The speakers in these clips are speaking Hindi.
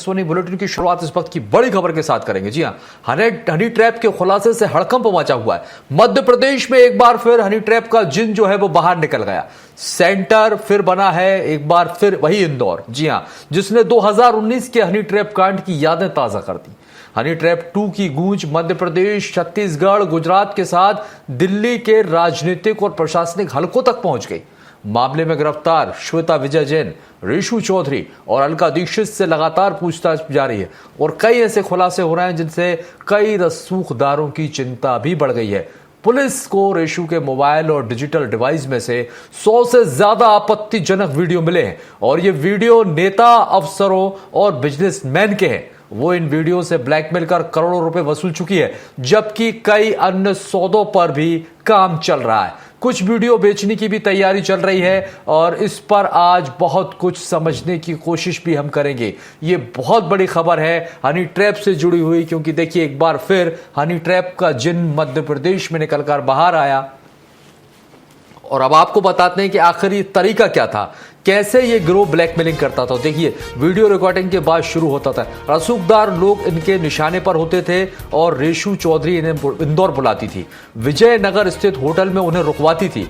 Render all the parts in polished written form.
सोनी बुलेटिन की शुरुआत इस वक्त की बड़ी खबर के साथ करेंगे। जी हां, हनी ट्रैप के खुलासे से हड़कंप मचा हुआ है। मध्य प्रदेश में एक बार फिर हनी ट्रैप का जिन जो है वो बाहर निकल गया। सेंटर फिर बना है एक बार फिर वही इंदौर, जी हां, जिसने 2019 के हनी ट्रैप कांड की यादें ताजा कर दी। हनी ट्रैप 2 की गूंज मध्य प्रदेश, छत्तीसगढ़, गुजरात के साथ दिल्ली के राजनीतिक और प्रशासनिक हलकों तक पहुंच गई। मामले में गिरफ्तार श्वेता विजय जैन, ऋषु चौधरी और अलका दीक्षित से लगातार पूछताछ जारी है और कई ऐसे खुलासे हो रहे हैं जिनसे कई रसूखदारों की चिंता भी बढ़ गई है। पुलिस को ऋषु के मोबाइल और डिजिटल डिवाइस में से 100 से ज्यादा आपत्तिजनक वीडियो मिले हैं और ये वीडियो नेता, अफसरों और बिजनेसमैन के हैं। वो इन वीडियो से ब्लैकमेल कर करोड़ों रुपए वसूल चुकी है, जबकि कई अन्य सौदों पर भी काम चल रहा है। कुछ वीडियो बेचने की भी तैयारी चल रही है और इस पर आज बहुत कुछ समझने की कोशिश भी हम करेंगे। ये बहुत बड़ी खबर है हनी ट्रैप से जुड़ी हुई, क्योंकि देखिए एक बार फिर हनी ट्रैप का जिन मध्य प्रदेश में निकलकर बाहर आया और अब आपको बताते हैं कि आखिर ये तरीका क्या था, कैसे ये गिरोह ब्लैकमेलिंग करता था। देखिए वीडियो रिकॉर्डिंग के बाद शुरू होता था, रसूखदार लोग इनके निशाने पर होते थे और ऋषु चौधरी इन्हें इंदौर बुलाती थी, विजयनगर स्थित होटल में उन्हें रुकवाती थी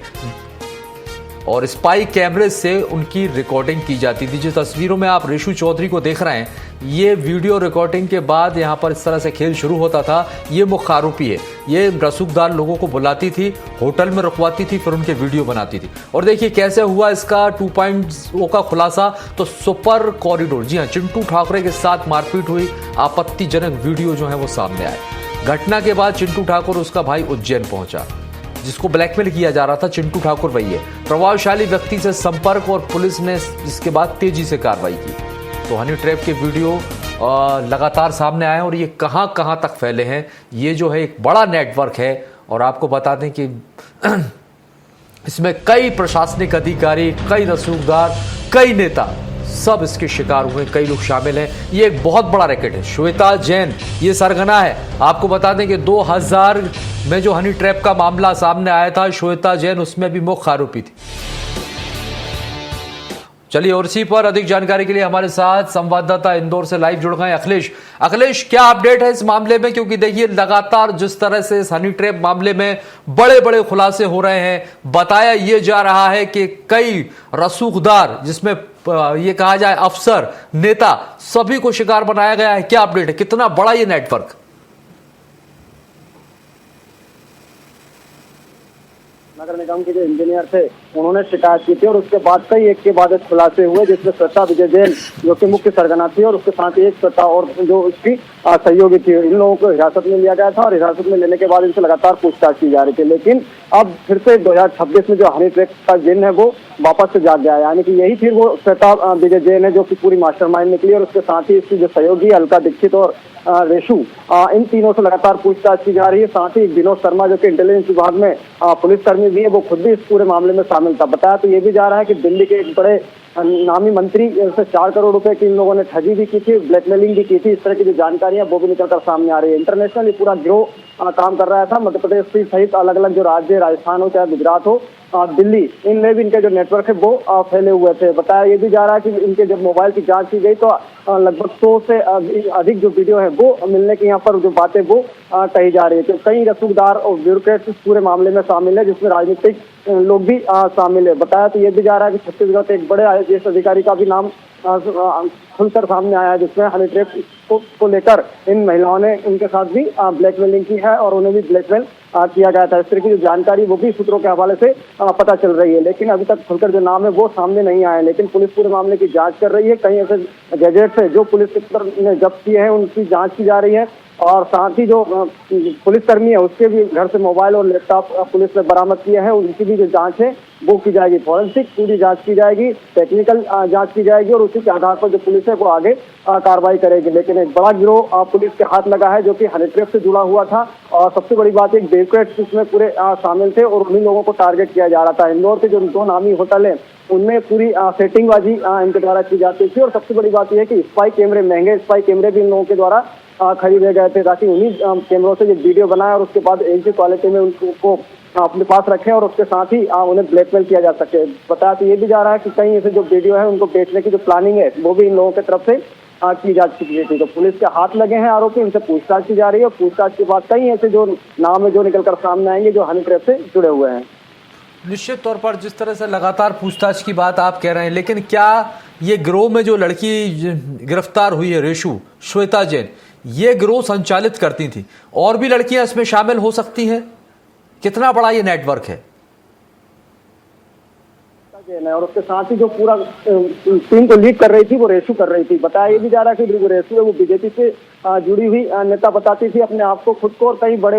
और स्पाई कैमरे से उनकी रिकॉर्डिंग की जाती थी। जिस तस्वीरों में आप ऋषु चौधरी को देख रहे हैं, ये वीडियो रिकॉर्डिंग के बाद यहां पर इस तरह से खेल शुरू होता था। ये मुख्य आरोपी है, ये रसूखदार लोगों को बुलाती थी, होटल में रुकवाती थी, फिर उनके वीडियो बनाती थी। और देखिए कैसे हुआ इसका 2.0 का खुलासा। तो सुपर कॉरिडोर, जी हां, चिंटू ठाकरे के साथ मारपीट हुई, आपत्तिजनक वीडियो जो है वो सामने आए। घटना के बाद चिंटू ठाकुर उसका भाई उज्जैन पहुंचा, जिसको ब्लैकमेल किया जा रहा था। चिंटू ठाकुर वही है। प्रभावशाली व्यक्ति से संपर्क और पुलिस ने इसके बाद तेजी से कार्रवाई की। तो हनी ट्रैप के वीडियो लगातार सामने आए और ये कहां कहां तक फैले हैं। ये जो है एक बड़ा नेटवर्क है और आपको बता दें कि इसमें कई प्रशासनिक अधिकारी, कई रसूखदार, कई नेता सब इसके शिकार हुए, कई लोग शामिल हैं। ये एक बहुत बड़ा रैकेट है। श्वेता जैन ये सरगना है। आपको बता दें कि 2000 में जो हनी ट्रैप का मामला सामने आया था, श्वेता जैन उसमें भी मुख्य आरोपी थी। चलिए और इसी पर अधिक जानकारी के लिए हमारे साथ संवाददाता इंदौर से लाइव जुड़ गए अखिलेश, क्या अपडेट है इस मामले में? क्योंकि देखिए लगातार जिस तरह से इस हनी ट्रैप मामले में बड़े बड़े खुलासे हो रहे हैं, बताया ये जा रहा है कि कई रसूखदार, जिसमें ये कहा जाए अफसर, नेता, सभी को शिकार बनाया गया है। क्या अपडेट है, कितना बड़ा ये नेटवर्क? नगर निगम के जो इंजीनियर थे उन्होंने शिकायत की थी और उसके बाद कई एक के बाद खुलासे हुए, जिसमें श्वेता विजय जैन जो कि मुख्य सरगना थी और उसके साथ ही एक श्वेता और जो उसकी सहयोगी थी, इन लोगों को हिरासत में लिया गया था और हिरासत में लेने के बाद इनसे लगातार पूछताछ की जा रही थी। लेकिन अब फिर से 2026 में जो हनी ट्रैप का जिन है वो वापस से जाग गया, यानी कि यही फिर वो श्वेता विजय जैन है जो कि पूरी मास्टरमाइंड निकली और उसके साथ ही इसकी जो सहयोगी अलका दीक्षित और ऋषु, इन तीनों से लगातार पूछताछ की जा रही है। साथ ही विनोद शर्मा जो कि इंटेलिजेंस विभाग में पुलिसकर्मी भी है, वो खुद भी इस पूरे मामले में शामिल था। बताया तो ये भी जा रहा है कि दिल्ली के एक बड़े नामी मंत्री से 4 करोड़ रुपए की इन लोगों ने ठगी भी की थी, ब्लैकमेलिंग भी की थी। इस तरह की जो जानकारियां वो भी निकलकर सामने आ रही है। इंटरनेशनल ये पूरा गिरोह काम कर रहा था। मध्य प्रदेश सहित अलग अलग जो राज्य, राजस्थान हो चाहे गुजरात हो, दिल्ली, इनमें भी इनके जो नेटवर्क है वो फैले हुए थे। बताया ये भी जा रहा है कि इनके जब मोबाइल की जांच की गई तो लगभग 100 से अधिक जो वीडियो है वो मिलने की यहाँ पर जो बातें वो कही जा रही है। तो कई रसूखदार और ब्यूरोक्रेट्स इस पूरे मामले में शामिल है, जिसमें राजनीतिक लोग भी शामिल है। बताया तो ये भी जा रहा है कि छत्तीसगढ़ के एक बड़े IAS अधिकारी का भी नाम खुलकर सामने आया, जिसमें हनी ट्रैप को लेकर इन महिलाओं ने उनके साथ भी ब्लैकमेलिंग की है और उन्हें भी ब्लैकमेल किया गया था। इस तरह की जो जानकारी वो भी सूत्रों के हवाले से पता चल रही है, लेकिन अभी तक खुलकर जो नाम है वो सामने नहीं आया। लेकिन पुलिस पूरे मामले की जांच कर रही है। कई ऐसे गैजेट्स है जो पुलिस ने जब्त किए हैं, उनकी जांच की जा रही है और साथ ही जो पुलिसकर्मी है उसके भी घर से मोबाइल और लैपटॉप पुलिस ने बरामद किए हैं, उनकी भी जो जांच है वो की जाएगी। फॉरेंसिक पूरी जांच की जाएगी, टेक्निकल जांच की जाएगी और उसी के आधार पर जो पुलिस है वो आगे कार्रवाई करेगी। लेकिन एक बड़ा गिरोह पुलिस के हाथ लगा है जो कि हनी ट्रैप से जुड़ा हुआ था और सबसे बड़ी बात एक ब्यूरोक्रेट्स इसमें पूरे शामिल थे और उन्हीं लोगों को टारगेट किया जा रहा था। इंदौर के जो 2 नामी होटल है उनमें पूरी सेटिंगबाजी इनके द्वारा की जाती थी और सबसे बड़ी बात यह है कि स्पाई कैमरे, महंगे स्पाई कैमरे भी इन लोगों के द्वारा खरीदे गए थे ताकि उन्हीं कैमरों से ये वीडियो बनाए और उसके बाद एक ही क्वालिटी में उनको अपने पास रखें और उसके साथ ही उन्हें ब्लैकमेल किया जा सके। बताया तो ये भी जा रहा है कि कई ऐसे जो वीडियो है उनको बेचने की जो प्लानिंग है वो भी इन लोगों की तरफ से की जा चुकी थी। तो पुलिस के हाथ लगे हैं आरोपी, उनसे पूछताछ की जा रही है और पूछताछ के बाद कई ऐसे जो नाम है जो निकलकर सामने आएंगे जो हनी ट्रैप से जुड़े हुए हैं। निश्चित तौर पर जिस तरह से लगातार पूछताछ की बात आप कह रहे हैं, लेकिन क्या ये गिरोह में जो लड़की गिरफ्तार हुई है रेशू श्वेता जैन, ये गिरोह संचालित करती थी, और भी लड़कियां इसमें शामिल हो सकती हैं? कितना बड़ा ये नेटवर्क है? और उसके साथ ही जो पूरा टीम को लीड कर रही थी वो रेशू कर रही थी। बताया ये भी जा रहा है कि रेशू है वो बीजेपी से जुड़ी हुई नेता बताती थी अपने आप को, खुद को, और कई बड़े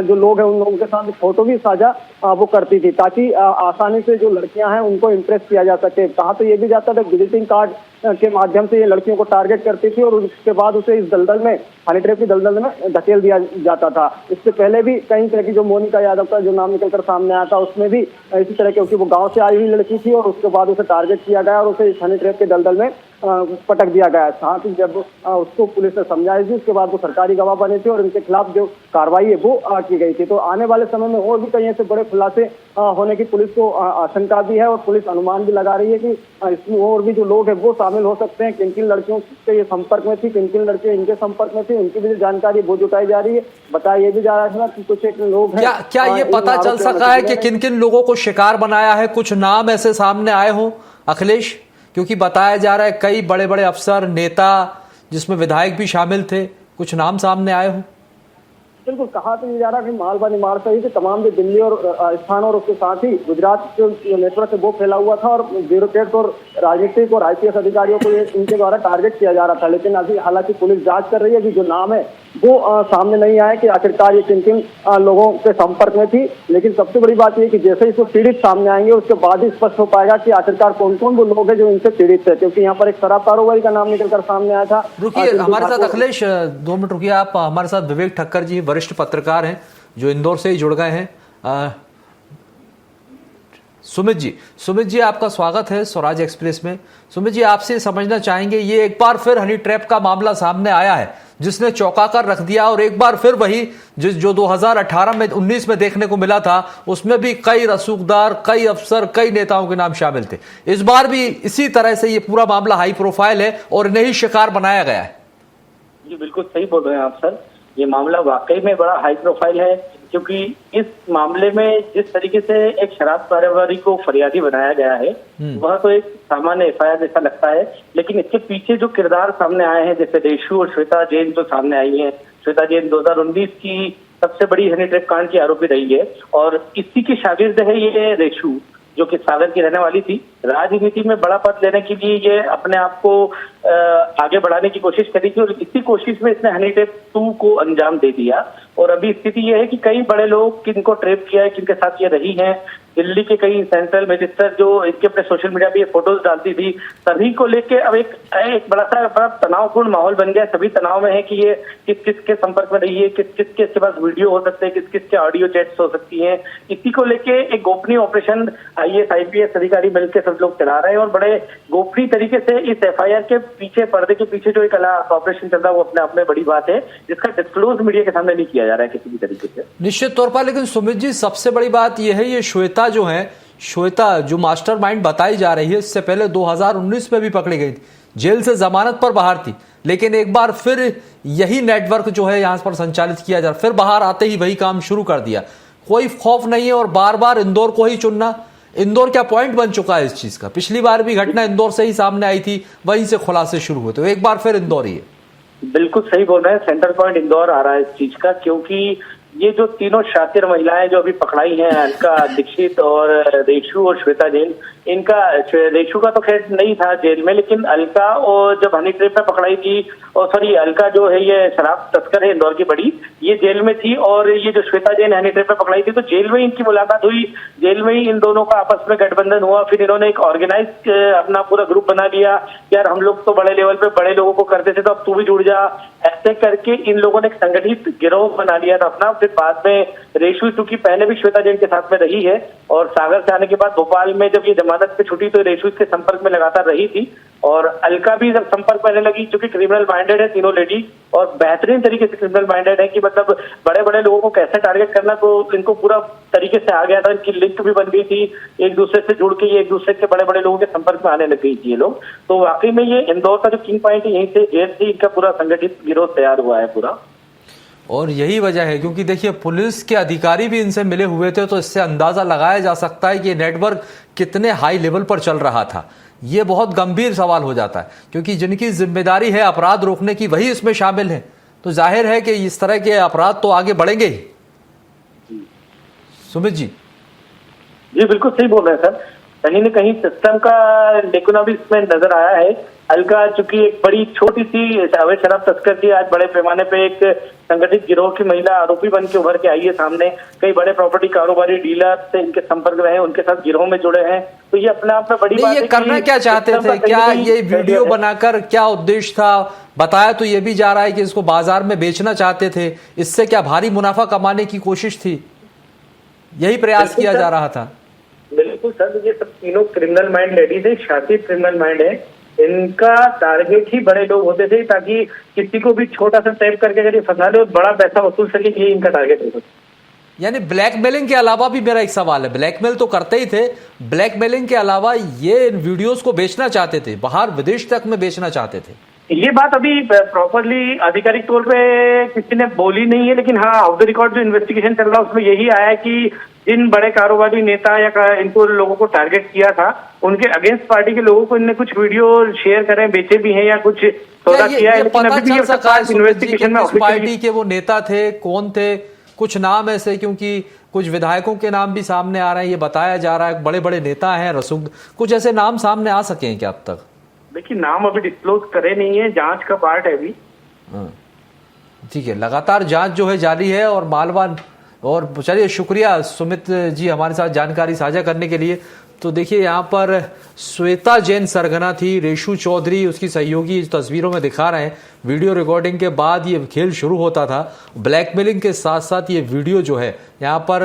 जो लोग हैं उन लोगों के साथ फोटो भी साझा वो करती थी ताकि आसानी से जो लड़कियां हैं उनको इम्प्रेस किया जा सके। कहा तो ये भी जाता था विजिटिंग कार्ड के माध्यम से ये लड़कियों को टारगेट करती थी और उसके बाद उसे इस दलदल में, हनी ट्रैप की दलदल में धकेल दिया जाता था। इससे पहले भी कई तरह की जो मोनिका यादव का जो नाम निकलकर सामने आया था उसमें भी इसी तरह, क्योंकि वो गांव से आई हुई लड़की थी और उसके बाद उसे टारगेट किया गया और उसे इस हनी ट्रैप के दलदल में पटक दिया गया। साथ ही जब उसको पुलिस ने समझाई थी उसके बाद वो सरकारी गवाह बने थे और इनके खिलाफ जो कार्रवाई है वो की गई थी। तो आने वाले समय में और भी कई ऐसे बड़े खुलासे होने की पुलिस को आशंका भी है और पुलिस अनुमान भी लगा रही है कि इसमें और भी जो लोग हैं वो शामिल हो सकते हैं। किन किन लड़कियों के ये संपर्क में थी, किन किन लड़के इनके संपर्क में थे, उनकी भी जानकारी वो जुटाई जा रही है। बताया ये भी जा रहा है कि कुछ एक लोग हैं, क्या ये पता चल सका है कि किन किन लोगों को शिकार बनाया है? कुछ नाम ऐसे सामने आए हों अखिलेश? क्योंकि बताया जा रहा है कई बड़े बड़े अफसर, नेता, जिसमें विधायक भी शामिल थे, कुछ नाम सामने आए हों। बिल्कुल, कहा तो ये जा रहा है कि मालवा निमाड़ सहित तमाम जो दिल्ली और राजस्थान और उसके साथ ही गुजरात के नेटवर्क से वो फैला हुआ था और ब्यूरोक्रेट और राजनीतिक और आईपीएस अधिकारियों को ये इनके द्वारा टारगेट किया जा रहा था। लेकिन अभी हालांकि पुलिस जांच कर रही है कि जो नाम है वो सामने नहीं आए कि आखिरकार ये किन किन लोगों के संपर्क में थी। लेकिन सबसे बड़ी बात यह कि जैसे ही इसको पीड़ित सामने आएंगे उसके बाद ही स्पष्ट हो पाएगा कि आखिरकार कौन कौन वो लोग हैं जो इनसे पीड़ित थे, क्योंकि यहाँ पर एक शराब कारोबारी का नाम निकलकर सामने आया था। रुकिए हमारे साथ अखिलेश, 2 मिनट रुकिए आप। हमारे साथ विवेक ठक्कर जी वरिष्ठ पत्रकार हैं जो इंदौर से ही जुड़ गए हैं। सुमित जी आपका स्वागत है स्वराज एक्सप्रेस में। सुमित जी, आपसे समझना चाहेंगे, ये एक बार फिर हनी ट्रैप का मामला सामने आया है जिसने चौंका कर रख दिया, और एक बार फिर वही जो 2018 में 19 में देखने को मिला था, उसमें भी कई रसूखदार, कई अफसर, कई नेताओं के नाम शामिल थे। इस बार भी इसी तरह से ये पूरा मामला हाई प्रोफाइल है और इन्हें ही शिकार बनाया गया है। जी बिल्कुल सही बोल रहे हैं आप सर, ये मामला वाकई में बड़ा हाई प्रोफाइल है, क्योंकि इस मामले में जिस तरीके से एक शराब कारोबारी को फरियादी बनाया गया है वह तो एक सामान्य एफआईआर जैसा लगता है, लेकिन इसके पीछे जो किरदार सामने आए हैं, जैसे रेशू और श्वेता जैन जो सामने आई है। श्वेता जैन 2019 की सबसे बड़ी हनी ट्रैप कांड की आरोपी रही है और इसी की शागिर्द है ये रेशू, जो कि सागर की रहने वाली थी। राजनीति में बड़ा पद लेने के लिए ये अपने आप को आगे बढ़ाने की कोशिश करी थी और इसी कोशिश में इसने हनी ट्रैप 2 को अंजाम दे दिया। और अभी स्थिति ये है कि कई बड़े लोग किनको ट्रैप किया है, किनके साथ ये रही हैं, दिल्ली के कई सेंट्रल मजिस्ट्रेट जो इनके अपने सोशल मीडिया पे ये फोटोज डालती थी, सभी को लेके अब एक बड़ा तनावपूर्ण माहौल बन गया। सभी तनाव में है कि ये किस किस के संपर्क में रही है, किस किस के इसके पास वीडियो हो सकते हैं, किस किस के ऑडियो चैट्स हो सकती हैं। इसी को लेके एक गोपनीय ऑपरेशन आईएएस आईपीएस अधिकारी मिलकर सब लोग चला रहे हैं और बड़े गोपनीय तरीके से इस एफआईआर के पीछे, पर्दे के पीछे जो एक ऑपरेशन चल रहा है वो अपने आप में बड़ी बात है, जिसका डिस्क्लोज मीडिया के सामने नहीं किया जा रहा है किसी भी तरीके से। निश्चित तौर पर। लेकिन सुमित जी, सबसे बड़ी बात यह है, ये श्वेता जो है, श्वेता जो मास्टरमाइंड बताई जा रही है, इससे पहले 2019 में भी पकड़ी गई थी, जेल से जमानत पर बाहर थी, लेकिन एक बार फिर यही नेटवर्क जो है यहां पर संचालित किया जा रहा, फिर बाहर आते ही वही काम शुरू कर दिया। कोई खौफ नहीं है और बार बार इंदौर को ही चुनना। इंदौर क्या पॉइंट बन चुका है इस चीज का? पिछली बार भी घटना इंदौर से ही सामने आई थी, वहीं से खुलासे शुरू हुए, तो एक बार फिर इंदौर ही है। बिल्कुल सही बोल रहे हैं, सेंटर पॉइंट इंदौर आ रहा है इस चीज का, क्योंकि ये जो तीनों शातिर महिलाएं जो अभी पकड़ाई हैं, अलका दीक्षित और रेशू और श्वेता जैन, इनका रेशू का तो खैर नहीं था जेल में, लेकिन अलका और जब हनी ट्रैप में पकड़ाई थी, और सॉरी अलका जो है ये शराब तस्कर है इंदौर की बड़ी, ये जेल में थी, और ये जो श्वेता जैन हनी ट्रैप में पकड़ाई थी तो जेल में इनकी मुलाकात हुई, जेल में ही इन दोनों का आपस में गठबंधन हुआ। फिर इन्होंने एक ऑर्गेनाइज अपना पूरा ग्रुप बना लिया, यार हम लोग तो बड़े लेवल पे बड़े लोगों को करते थे तो अब तू भी जुड़ जा, ऐसे करके इन लोगों ने एक संगठित गिरोह बना लिया था अपना। फिर बाद में रेशू, चूंकि पहले भी श्वेता जैन के साथ में रही है और सागर से आने के बाद भोपाल में जब ये जमानत पे छुटी तो रेशू इसके संपर्क में लगातार रही थी और अलका भी जब संपर्क में रहने लगी, चूंकि क्रिमिनल माइंडेड है तीनों लेडी और बेहतरीन तरीके से क्रिमिनल माइंडेड है कि मतलब बड़े बड़े लोगों को कैसे टारगेट करना तो इनको पूरा तरीके से आ गया था। इनकी लिंक भी बन गई थी, एक दूसरे से जुड़ के ये एक दूसरे के बड़े बड़े लोगों के संपर्क में आने लग गई थी ये लोग। तो वाकई में ये इंदौर का जो किंग पॉइंट है यहीं से जेल से इनका पूरा संगठित गिरोह तैयार हुआ है पूरा। और यही वजह है क्योंकि देखिए पुलिस के अधिकारी भी इनसे मिले हुए थे, तो इससे अंदाजा लगाया जा सकता है कि नेटवर्क कितने हाई लेवल पर चल रहा था। ये बहुत गंभीर सवाल हो जाता है क्योंकि जिनकी जिम्मेदारी है अपराध रोकने की वही इसमें शामिल है, तो जाहिर है कि इस तरह के अपराध तो आगे बढ़ेंगे ही। सुमित जी बिल्कुल सही बोल रहे हैं सर। कहीं न कहीं सिस्टम का लेकुना भी इसमें नजर आया है। अलका चूंकि एक बड़ी छोटी सी अवैध शराब तस्कर थी, आज बड़े पैमाने पे एक संगठित गिरोह की महिला आरोपी बन के उभर के आई है सामने। कई बड़े प्रॉपर्टी कारोबारी डीलर से इनके संपर्क रहे, उनके साथ गिरोह में जुड़े हैं, तो ये अपने आप में बड़ी बात है। ये करना क्या चाहते थे, क्या ये वीडियो बनाकर क्या उद्देश्य था? बताया तो ये भी जा रहा है कि इसको बाजार में बेचना चाहते थे, इससे क्या भारी मुनाफा कमाने की कोशिश थी? यही प्रयास किया जा रहा था। बिल्कुल सर, ये सब तीनों क्रिमिनल माइंड लेडीज है, शातिर क्रिमिनल माइंड है। इनका टारगेट ही बड़े लोग होते थे ताकि किसी को भी छोटा सा टैप करके अगर ये फंसा ले और बड़ा पैसा वसूल सके, ये इनका टारगेट होता था। यानी ब्लैकमेलिंग के अलावा भी मेरा एक सवाल है, ब्लैकमेल तो करते ही थे, ब्लैकमेलिंग के अलावा ये वीडियोस को बेचना चाहते थे, बाहर विदेश तक में बेचना चाहते थे। ये बात अभी प्रॉपरली आधिकारिक तौर पे किसी ने बोली नहीं है, लेकिन हाँ ऑफ द रिकॉर्ड जो इन्वेस्टिगेशन चल रहा है उसमें यही आया है कि जिन बड़े कारोबारी नेता या इनको लोगों को टारगेट किया था उनके अगेंस्ट पार्टी के लोगों को इनने कुछ वीडियो शेयर करे, बेचे भी हैं या कुछ सौदा किया है। लेकिन अभी भी इन्वेस्टिगेशन में पार्टी के वो नेता थे, कौन थे, कुछ नाम ऐसे, क्योंकि कुछ विधायकों के नाम भी सामने आ रहे हैं, ये बताया जा रहा है बड़े बड़े नेता हैं रसूख, कुछ ऐसे नाम सामने आ सके हैं क्या अब तक? देखिए नाम अभी डिस्क्लोज करे नहीं है, जांच का पार्ट है अभी। ठीक है, लगातार जांच जो है जारी है और मालवान। और चलिए शुक्रिया सुमित जी हमारे साथ जानकारी साझा करने के लिए। तो देखिए यहाँ पर श्वेता जैन सरगना थी, रेशू चौधरी उसकी सहयोगी तस्वीरों में दिखा रहे हैं। वीडियो रिकॉर्डिंग के बाद ये खेल शुरू होता था। ब्लैकमेलिंग के साथ साथ ये वीडियो जो है यहाँ पर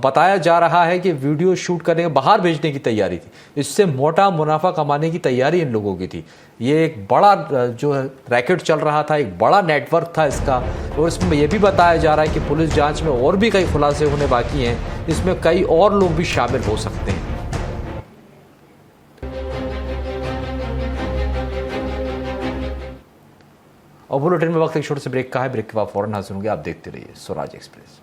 बताया जा रहा है कि वीडियो शूट करने बाहर भेजने की तैयारी थी, इससे मोटा मुनाफा कमाने की तैयारी इन लोगों की थी। ये एक बड़ा जो है रैकेट चल रहा था, एक बड़ा नेटवर्क था इसका। और इसमें यह भी बताया जा रहा है कि पुलिस जांच में और भी कई खुलासे होने बाकी हैं, इसमें कई और लोग भी शामिल हो सकते हैं। और बुलेटिन में वक्त एक छोटे से ब्रेक का है, ब्रेक के बाद फौरन हाजिर होंगे। आप देखते रहिए स्वराज एक्सप्रेस।